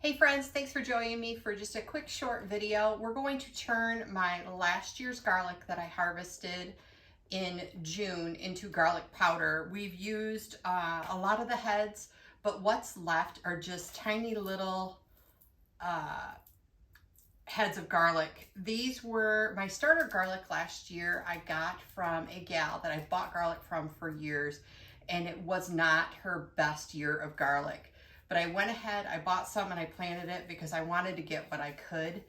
Hey friends, thanks for joining me for just a quick short video. We're going to turn my last year's garlic that I harvested in June into garlic powder. We've used a lot of the heads, but what's left are just tiny little heads of garlic. These were my starter garlic last year. I got from a gal that I bought garlic from for years, and it was not her best year of garlic. But I went ahead, I bought some and I planted it because I wanted to get what I could.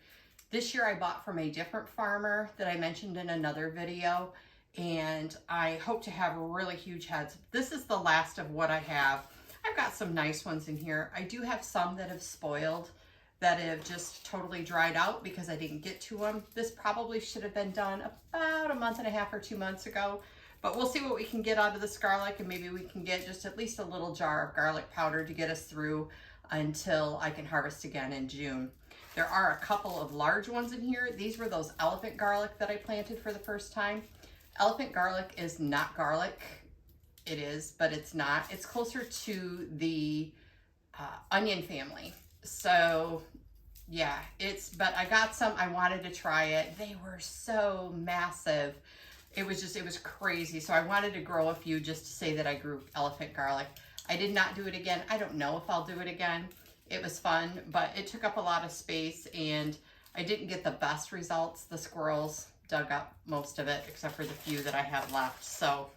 This year I bought from a different farmer that I mentioned in another video, and I hope to have really huge heads. This is the last of what I have. I've got some nice ones in here. I do have some that have spoiled, that have just totally dried out because I didn't get to them. This probably should have been done about a month and a half or 2 months ago. But we'll see what we can get out of this garlic, and maybe we can get just at least a little jar of garlic powder to get us through until I can harvest again in June. There are a couple of large ones in here. These were those elephant garlic that I planted for the first time. Elephant garlic is not garlic. It is, but it's not. It's closer to the onion family. So yeah, but I got some. I wanted to try it. They were so massive. It was crazy. So I wanted to grow a few just to say that I grew elephant garlic. I did not do it again. I don't know if I'll do it again. It was fun, but it took up a lot of space and I didn't get the best results. The squirrels dug up most of it except for the few that I have left. So,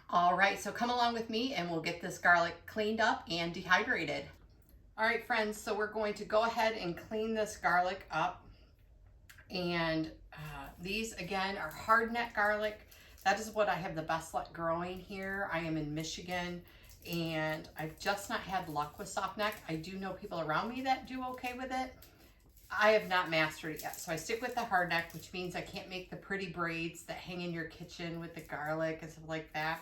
all right, so come along with me and we'll get this garlic cleaned up and dehydrated. All right, friends, so we're going to go ahead and clean this garlic up. And these again are hardneck garlic. That is what I have the best luck growing here. I am in Michigan and I've just not had luck with soft neck. I do know people around me that do okay with it. I have not mastered it yet. So I stick with the hardneck, which means I can't make the pretty braids that hang in your kitchen with the garlic and stuff like that.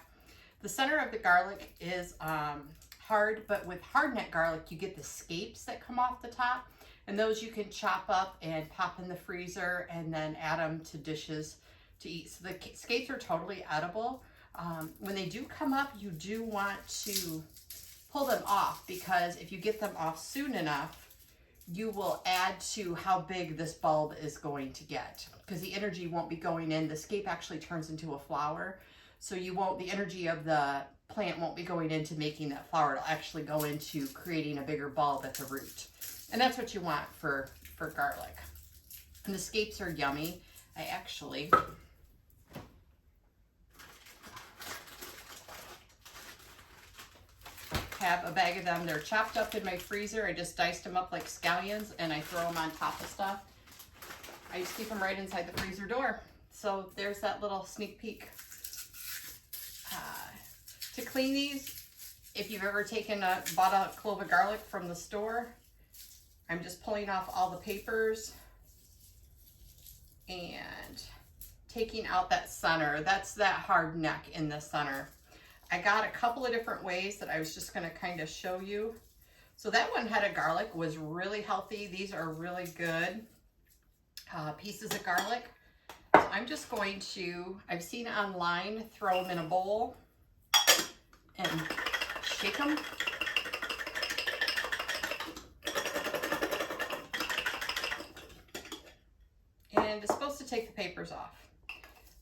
The center of the garlic is hard, but with hardneck garlic, you get the scapes that come off the top. And those you can chop up and pop in the freezer and then add them to dishes to eat. So the scapes are totally edible. When they do come up, you do want to pull them off, because if you get them off soon enough, you will add to how big this bulb is going to get, because the energy won't be going in. The scape actually turns into a flower. So the energy of the plant won't be going into making that flower. It'll actually go into creating a bigger bulb at the root. And that's what you want for garlic. And the scapes are yummy. I actually have a bag of them. They're chopped up in my freezer. I just diced them up like scallions and I throw them on top of stuff. I just keep them right inside the freezer door. So there's that little sneak peek. To clean these, if you've ever bought a clove of garlic from the store, I'm just pulling off all the papers and taking out that center. That's that hard neck in the center. I got a couple of different ways that I was just going to kind of show you. So that one head of garlic was really healthy. These are really good pieces of garlic. So I'm just going to, I've seen online, throw them in a bowl and shake them. And it's supposed to take the papers off.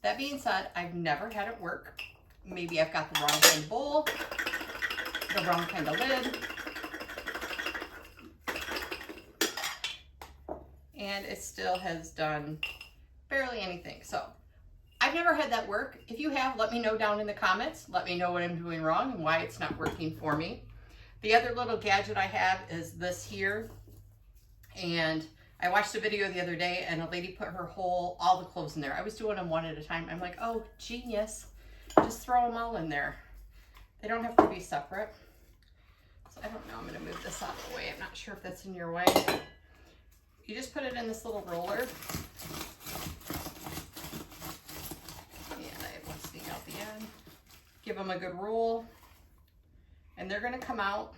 That being said, I've never had it work. Maybe I've got the wrong kind of bowl, the wrong kind of lid. And it still has done barely anything. So I've never had that work. If you have, let me know down in the comments. Let me know what I'm doing wrong and why it's not working for me. The other little gadget I have is this here. And I watched a video the other day and a lady put all the cloves in there. I was doing them one at a time. I'm like, oh, genius. Just throw them all in there. They don't have to be separate. So I don't know, I'm gonna move this out of the way. I'm not sure if that's in your way. You just put it in this little roller. And I have one sticking out the end. Give them a good roll. And they're gonna come out.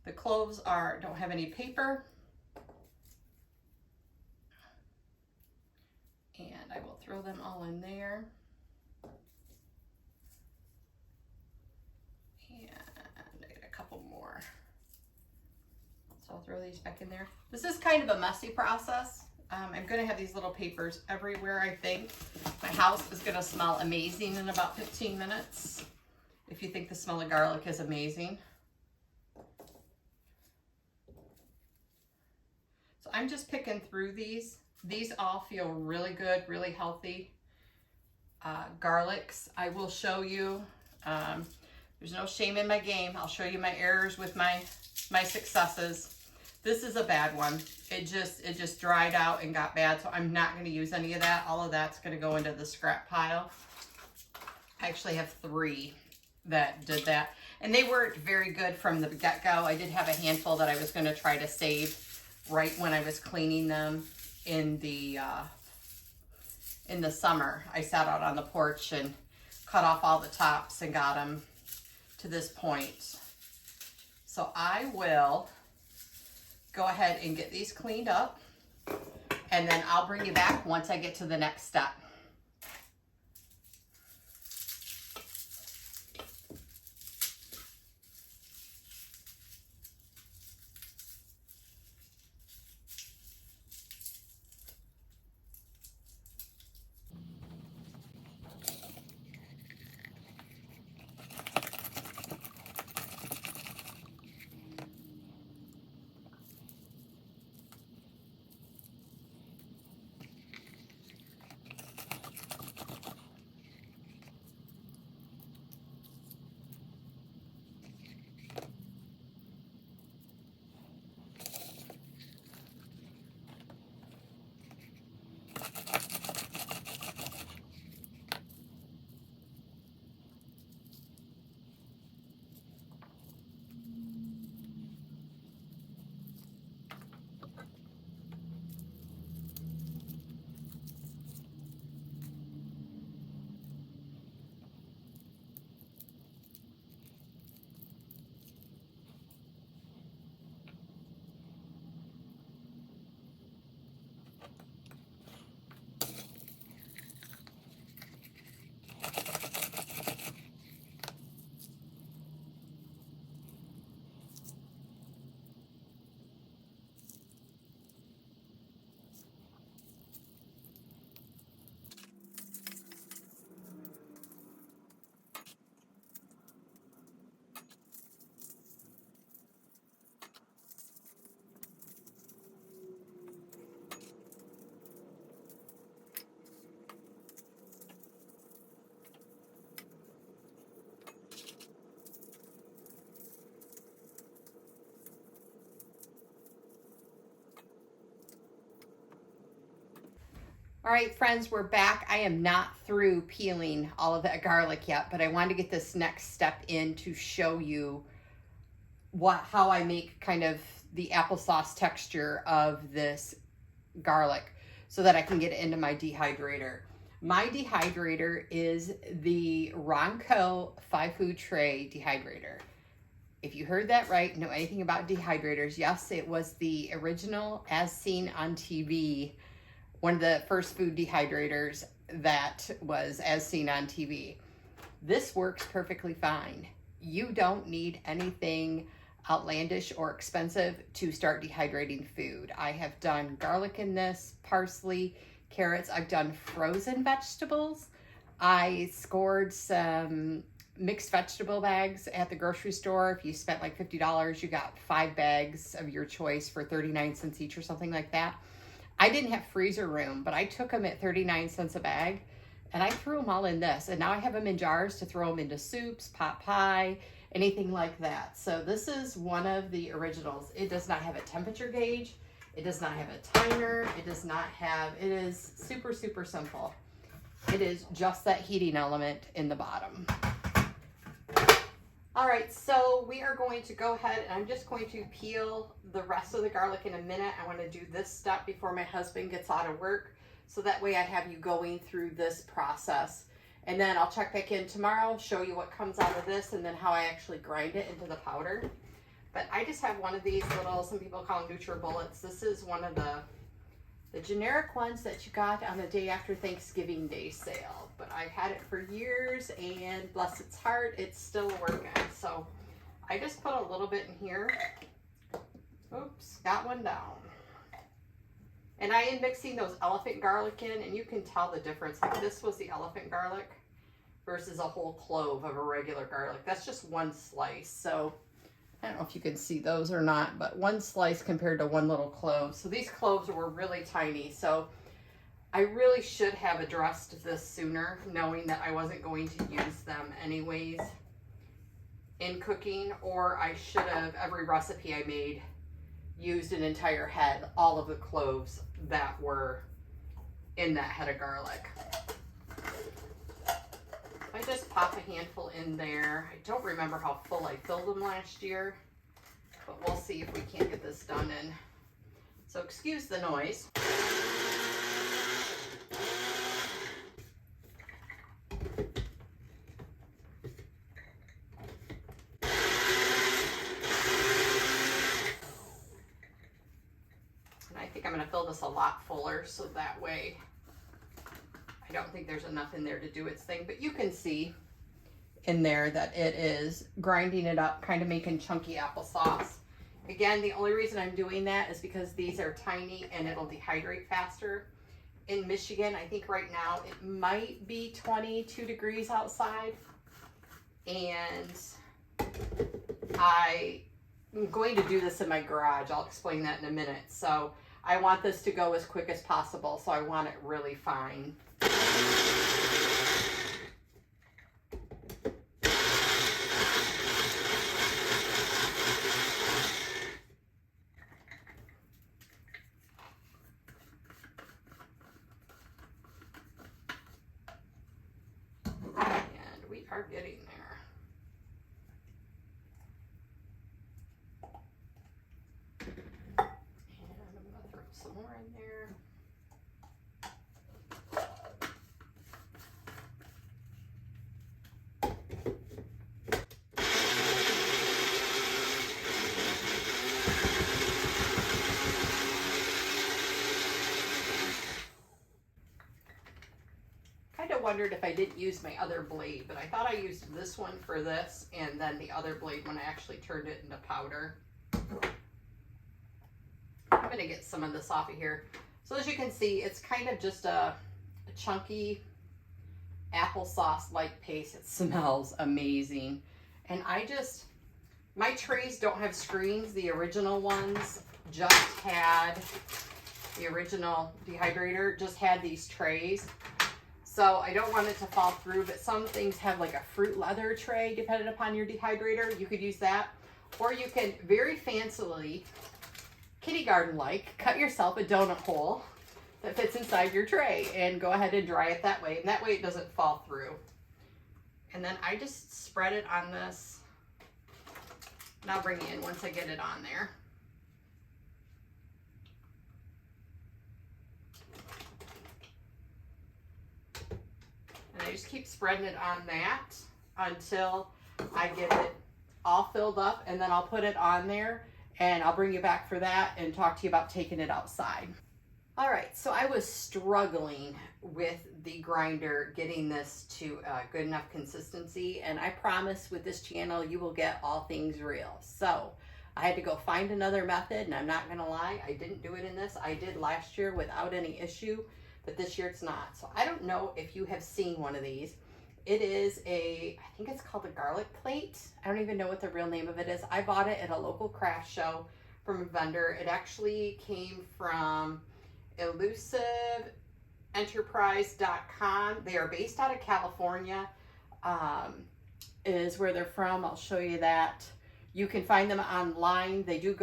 The cloves don't have any paper. And I will throw them all in there. And I got a couple more. So I'll throw these back in there. This is kind of a messy process. I'm gonna have these little papers everywhere, I think. My house is gonna smell amazing in about 15 minutes. If you think the smell of garlic is amazing. So I'm just picking through these. These all feel really good, really healthy garlics. I will show you, there's no shame in my game. I'll show you my errors with my successes. This is a bad one. It just dried out and got bad, so I'm not gonna use any of that. All of that's gonna go into the scrap pile. I actually have 3 that did that, and they weren't very good from the get-go. I did have a handful that I was gonna try to save right when I was cleaning them in the summer. I sat out on the porch and cut off all the tops and got them to this point. So I will go ahead and get these cleaned up, and then I'll bring you back once I get to the next step. All right, friends, we're back. I am not through peeling all of that garlic yet, but I wanted to get this next step in to show you how I make kind of the applesauce texture of this garlic so that I can get it into my dehydrator. My dehydrator is the Ronco 5-food tray dehydrator. If you heard that right, know anything about dehydrators, yes, it was the original as seen on TV, one of the first food dehydrators that was as seen on TV. This works perfectly fine. You don't need anything outlandish or expensive to start dehydrating food. I have done garlic in this, parsley, carrots. I've done frozen vegetables. I scored some mixed vegetable bags at the grocery store. If you spent like $50, you got 5 bags of your choice for 39 cents each or something like that. I didn't have freezer room, but I took them at 39 cents a bag and I threw them all in this. And now I have them in jars to throw them into soups, pot pie, anything like that. So this is one of the originals. It does not have a temperature gauge. It does not have a timer. It does not have, it is super, super simple. It is just that heating element in the bottom. All right, so we are going to go ahead and I'm just going to peel the rest of the garlic in a minute. I want to do this step before my husband gets out of work, so that way I have you going through this process. And then I'll check back in tomorrow, show you what comes out of this, and then how I actually grind it into the powder. But I just have one of these little, some people call them NutriBullets. This is one of the generic ones that you got on the day after Thanksgiving Day sale. But I've had it for years, and bless its heart, it's still working. So I just put a little bit in here. Oops, got one down. And I am mixing those elephant garlic in, and you can tell the difference. Like this was the elephant garlic versus a whole clove of a regular garlic. That's just one slice. So I don't know if you can see those or not, but one slice compared to one little clove. So these cloves were really tiny. So I really should have addressed this sooner, knowing that I wasn't going to use them anyways in cooking, or I should have, every recipe I made, used an entire head, all of the cloves that were in that head of garlic. I just pop a handful in there. I don't remember how full I filled them last year, but we'll see if we can't get this done in. So excuse the noise. And I think I'm going to fill this a lot fuller so that way I don't think there's enough in there to do its thing, but you can see in there that it is grinding it up, kind of making chunky applesauce. Again, the only reason I'm doing that is because these are tiny and it'll dehydrate faster. In Michigan, I think right now it might be 22 degrees outside, and I'm going to do this in my garage. I'll explain that in a minute. So I want this to go as quick as possible, so I want it really fine. And we are getting there. And I'm going to throw some more in there. Wondered if I didn't use my other blade, but I thought I used this one for this and then the other blade when I actually turned it into powder. I'm going to get some of this off of here. So as you can see, it's kind of just a chunky applesauce-like paste. It smells amazing. And my trays don't have screens. The original ones just had, the original dehydrator just had these trays. So I don't want it to fall through, but some things have like a fruit leather tray depending upon your dehydrator. You could use that. Or you can very fancily, kitty garden-like, cut yourself a donut hole that fits inside your tray and go ahead and dry it that way. And that way it doesn't fall through. And then I just spread it on this. And I'll bring it in once I get it on there. And I just keep spreading it on that until I get it all filled up, and then I'll put it on there and I'll bring you back for that and talk to you about taking it outside. All right, so I was struggling with the grinder, getting this to a good enough consistency, and I promise with this channel you will get all things real. So I had to go find another method, and I'm not gonna lie, I didn't do it in this. I did last year without any issue, but this year it's not. So I don't know if you have seen one of these. It is I think it's called a garlic plate. I don't even know what the real name of it is. I bought it at a local craft show from a vendor. It actually came from elusiveenterprise.com. They are based out of California, is where they're from. I'll show you that. You can find them online. They do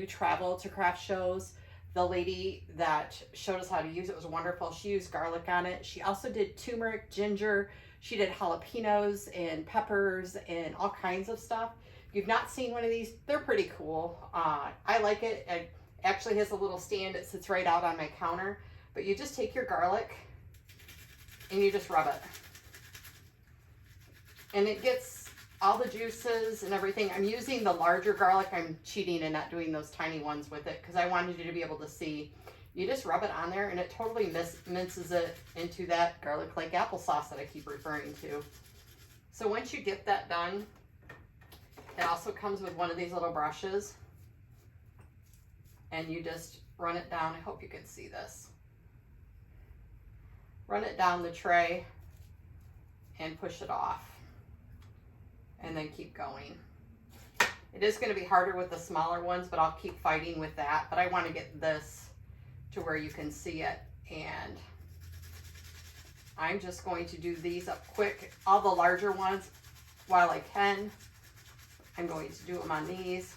travel to craft shows. The lady that showed us how to use it was wonderful. She used garlic on it. She also did turmeric, ginger. She did jalapenos and peppers and all kinds of stuff. If you've not seen one of these, they're pretty cool. I like it. It actually has a little stand that sits right out on my counter. But you just take your garlic and you just rub it. And it gets all the juices and everything. I'm using the larger garlic. I'm cheating and not doing those tiny ones with it because I wanted you to be able to see. You just rub it on there and it totally minces it into that garlic-like applesauce that I keep referring to. So once you get that done, it also comes with one of these little brushes. and you just run it down. I hope you can see this. Run it down the tray and push it off, and then keep going. It is going to be harder with the smaller ones, but I'll keep fighting with that. But I want to get this to where you can see it, and I'm just going to do these up quick. All the larger ones, while I can, I'm going to do them on these.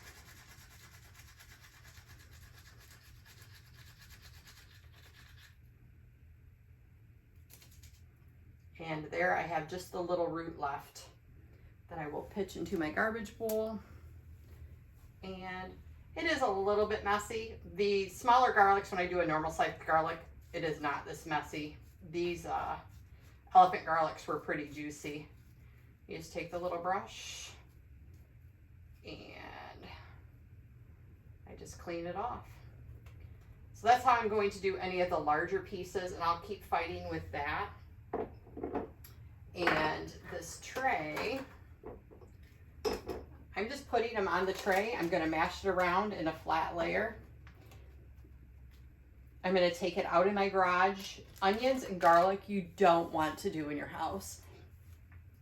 And there I have just the little root left that I will pitch into my garbage bowl. And it is a little bit messy. The smaller garlics, when I do a normal sized garlic, it is not this messy. These elephant garlics were pretty juicy. You just take the little brush and I just clean it off. So that's how I'm going to do any of the larger pieces, and I'll keep fighting with that. And this tray, I'm just putting them on the tray. I'm going to mash it around in a flat layer. I'm going to take it out in my garage. Onions and garlic you don't want to do in your house.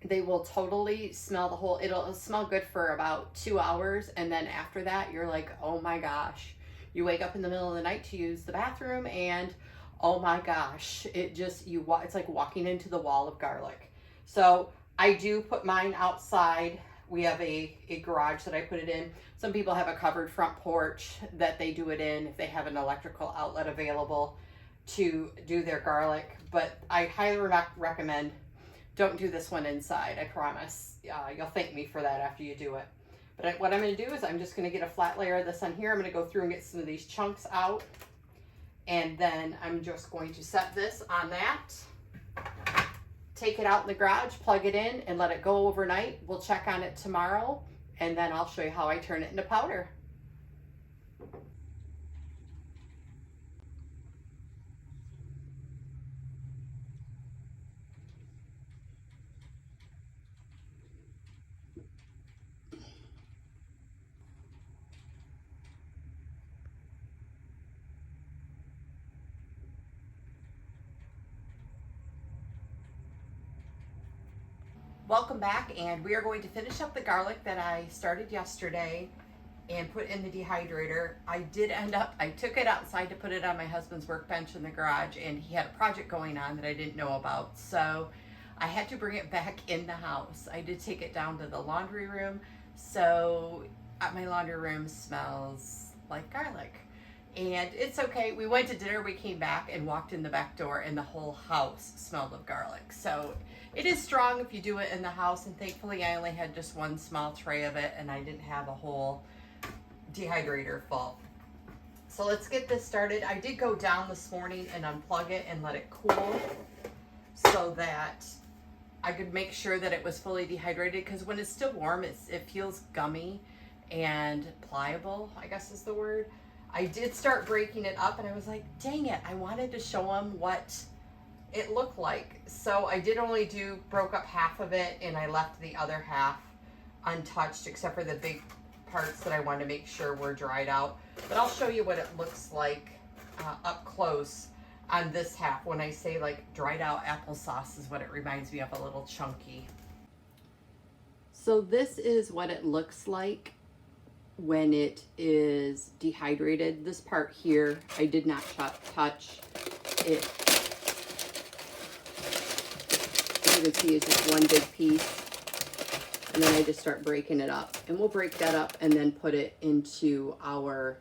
They will totally smell the whole, it'll smell good for about 2 hours, and then after that you're like, oh my gosh. You wake up in the middle of the night to use the bathroom and oh my gosh, it's like walking into the wall of garlic. So I do put mine outside. We have a garage that I put it in. Some people have a covered front porch that they do it in if they have an electrical outlet available to do their garlic. But I highly recommend, don't do this one inside, I promise. You'll thank me for that after you do it. But what I'm going to do is I'm just going to get a flat layer of this on here. I'm going to go through and get some of these chunks out. And then I'm just going to set this on that. Take it out in the garage, plug it in, and let it go overnight. We'll check on it tomorrow, and then I'll show you how I turn it into powder. Welcome back, and we are going to finish up the garlic that I started yesterday and put in the dehydrator. I took it outside to put it on my husband's workbench in the garage, and he had a project going on that I didn't know about, so I had to bring it back in the house. I did take it down to the laundry room, so my laundry room smells like garlic. And it's okay. We went to dinner, we came back and walked in the back door, and the whole house smelled of garlic. So it is strong if you do it in the house, and thankfully I only had just one small tray of it, and I didn't have a whole dehydrator full. So let's get this started. I did go down this morning and unplug it and let it cool so that I could make sure that it was fully dehydrated, because when it's still warm, it feels gummy and pliable, I guess is the word. I did start breaking it up, and I was like, dang it, I wanted to show them what it looked like. So I did only broke up half of it, and I left the other half untouched, except for the big parts that I wanted to make sure were dried out. But I'll show you what it looks like up close on this half. When I say like dried out applesauce is what it reminds me of, a little chunky. So this is what it looks like when it is dehydrated. This part here, I did not touch it. As you can see, it's just one big piece. And then I just start breaking it up. And we'll break that up and then put it into our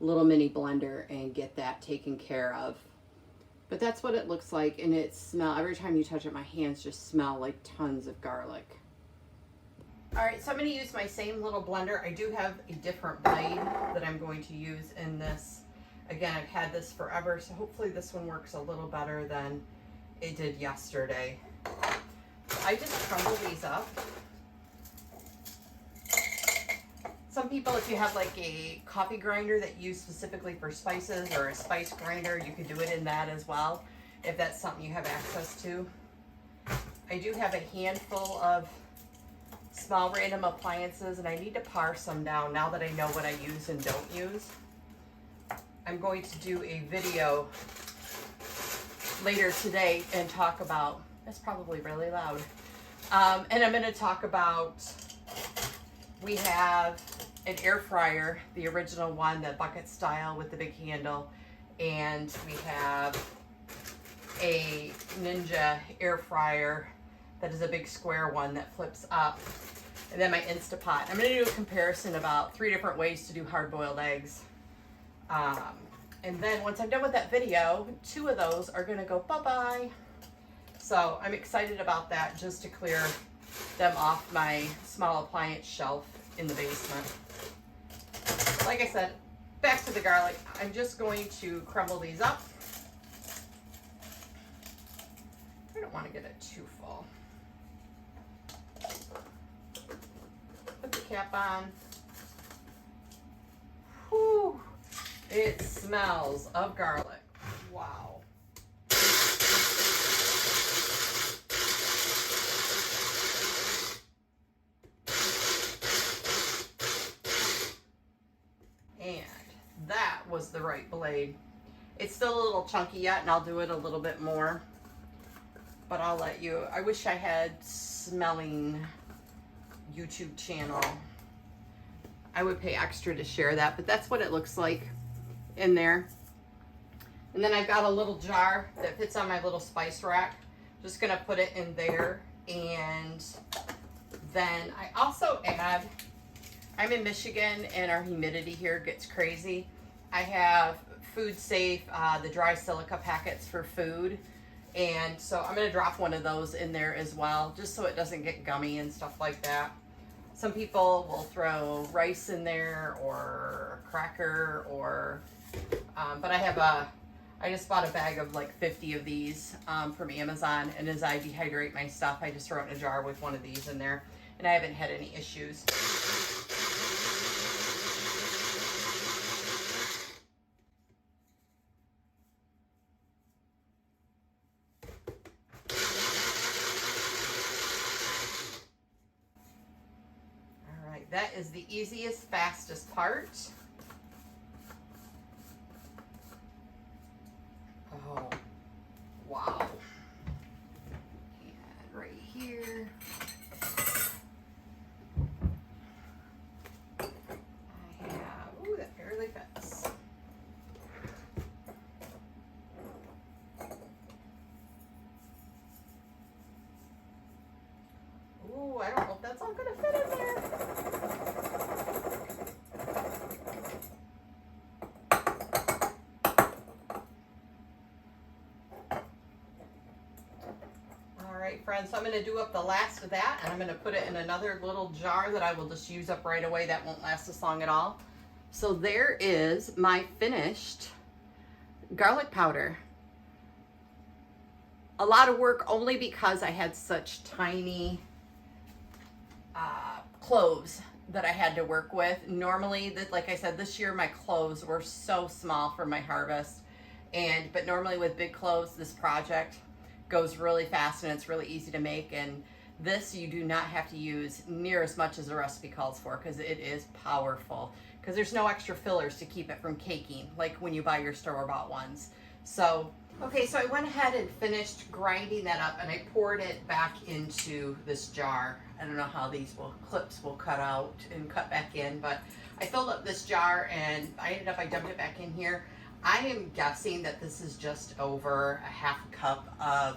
little mini blender and get that taken care of. But that's what it looks like, and every time you touch it, my hands just smell like tons of garlic. All right, so I'm going to use my same little blender. I do have a different blade that I'm going to use in this. Again, I've had this forever, so hopefully this one works a little better than it did yesterday. I just crumble these up. Some people, if you have like a coffee grinder that you use specifically for spices, or a spice grinder, you can do it in that as well, if that's something you have access to. I do have a handful of small random appliances, and I need to parse them down now that I know what I use and don't use. I'm going to do a video later today and talk about, that's probably really loud. And I'm going to talk about, we have an air fryer, the original one, the bucket style with the big handle. And we have a Ninja air fryer that is a big square one that flips up. And then my Instapot. I'm going to do a comparison about 3 different ways to do hard-boiled eggs. And then once I'm done with that video, 2 of those are going to go bye-bye. So I'm excited about that, just to clear them off my small appliance shelf in the basement. Like I said, back to the garlic. I'm just going to crumble these up. I don't want to get it too full. Put the cap on. Whew. It smells of garlic. Wow. And that was the right blade. It's still a little chunky yet, and I'll do it a little bit more. But I'll let you, I wish I had smelling YouTube channel. I would pay extra to share that, but that's what it looks like in there. And then I've got a little jar that fits on my little spice rack. Just gonna put it in there. And then I also add, I'm in Michigan and our humidity here gets crazy. I have Food Safe, the dry silica packets for food. And so I'm gonna drop one of those in there as well, just so it doesn't get gummy and stuff like that. Some people will throw rice in there or a cracker or, but I just bought a bag of like 50 of these from Amazon, and as I dehydrate my stuff, I just throw it in a jar with one of these in there, and I haven't had any issues. All right, that is the easiest, fastest part. Oh, wow. And right here, I have, ooh, that barely fits. Ooh, I don't know if that's all gonna fit in there. Friends, so I'm going to do up the last of that, and I'm going to put it in another little jar that I will just use up right away. That won't last us long at all. So there is my finished garlic powder. A lot of work only because I had such tiny cloves that I had to work with. Normally, like I said, this year my cloves were so small for my harvest, but normally with big cloves, this project goes really fast and it's really easy to make. And this you do not have to use near as much as the recipe calls for, because it is powerful, because there's no extra fillers to keep it from caking like when you buy your store-bought ones. So okay, so I went ahead and finished grinding that up, and I poured it back into this jar. I don't know how these clips will cut out and cut back in, but I filled up this jar and I dumped it back in here. I am guessing that this is just over a half cup of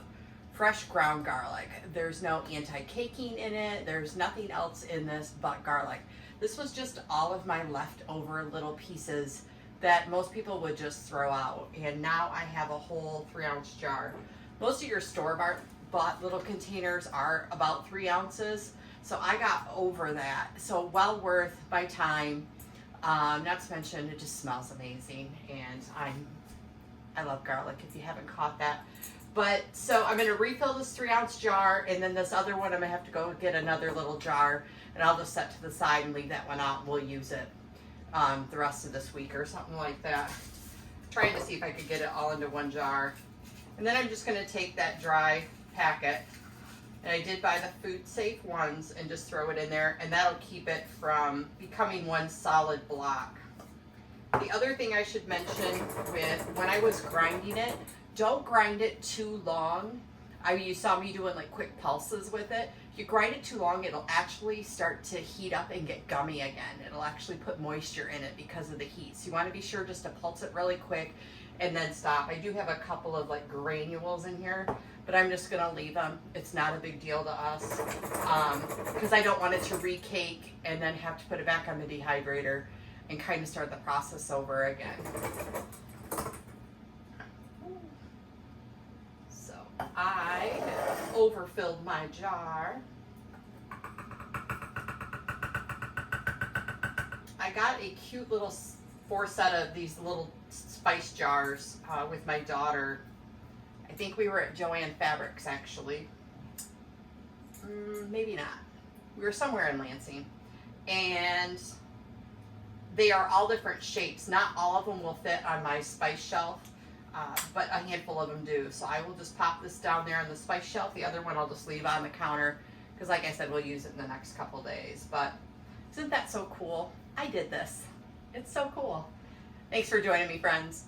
fresh ground garlic. There's no anti-caking in it. There's nothing else in this but garlic. This was just all of my leftover little pieces that most people would just throw out. And now I have a whole 3-ounce jar. Most of your store-bought little containers are about 3 ounces. So I got over that. So well worth my time. Not to mention, it just smells amazing, and I love garlic, if you haven't caught that. But so I'm going to refill this 3-ounce jar, and then this other one I'm going to have to go get another little jar, and I'll just set to the side and leave that one out. We'll use it the rest of this week or something like that. Trying to see if I could get it all into one jar. And then I'm just going to take that dry packet, and I did buy the Food Safe ones, and just throw it in there, and that'll keep it from becoming one solid block. The other thing I should mention with when I was grinding it, don't grind it too long. You saw me doing like quick pulses with it. If you grind it too long, it'll actually start to heat up and get gummy again. It'll actually put moisture in it because of the heat. So you want to be sure just to pulse it really quick and then stop. I do have a couple of like granules in here, but I'm just gonna leave them. It's not a big deal to us because I don't want it to re-cake and then have to put it back on the dehydrator and kind of start the process over again. So I overfilled my jar. I got a cute little 4 set of these little spice jars with my daughter. I think we were at Joann Fabrics actually. Maybe not. We were somewhere in Lansing. And they are all different shapes. Not all of them will fit on my spice shelf, but a handful of them do. So I will just pop this down there on the spice shelf. The other one I'll just leave on the counter because like I said, we'll use it in the next couple days. But isn't that so cool? I did this. It's so cool. Thanks for joining me, friends.